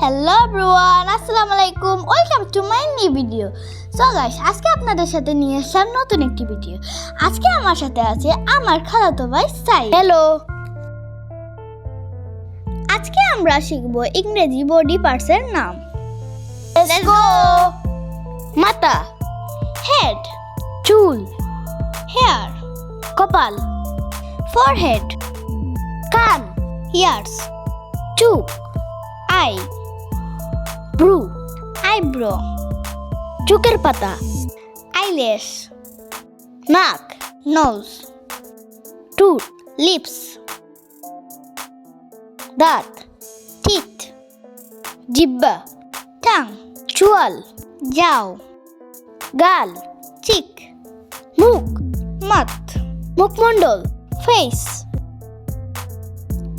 Hello everyone, আসসালামু আলাইকুম, welcome to my new video. So guys, আজকে আপনাদের সাথে নিয়ে আসলাম নতুন একটি ভিডিও। আজকে আমার সাথে আছে আমার খালাতো ভাই সাইদ। হ্যালো। আজকে আমরা শিখব ইংরেজি বডি পার্টসের নাম। Let's go. মাথা, হেড, চুল, হেয়ার, কপাল, ফরহেড, কান, ইয়ার্স, চোখ, আই, ব্রু, আইব্রো, চোখের পাতা, আইল্যাশ, নাক, নোজ, টুথ, লিপস, দাঁত, টিথ, জিহ্বা, টাং, চোয়াল, জাও, গাল, চিক, মুখ, মাথ, মুখমণ্ডল, ফেস,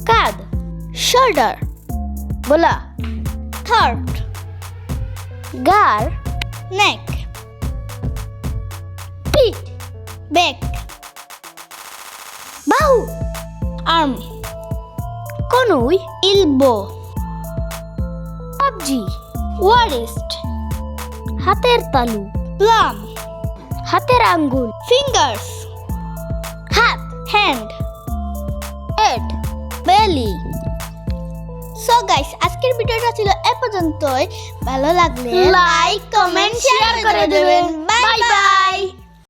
কাঁধ, শোল্ডার, গলা, থার্ড, গার, নেক, পিঠ, ব্যাক, বাহু, আর্ম, কনুই, ইলবো, কবজি, ওয়ারিস্ট, হাতের তালু, প্লাম, হাতের আঙ্গুল, ফিঙ্গার্স, হাত, হ্যান্ড, হেড, বেলি। সো গাইস, আজকের ভিডিওটা ছিল এ পর্যন্তই। ভালো লাগলে লাইক, কমেন্ট, শেয়ার করে দেবেন। Bye bye.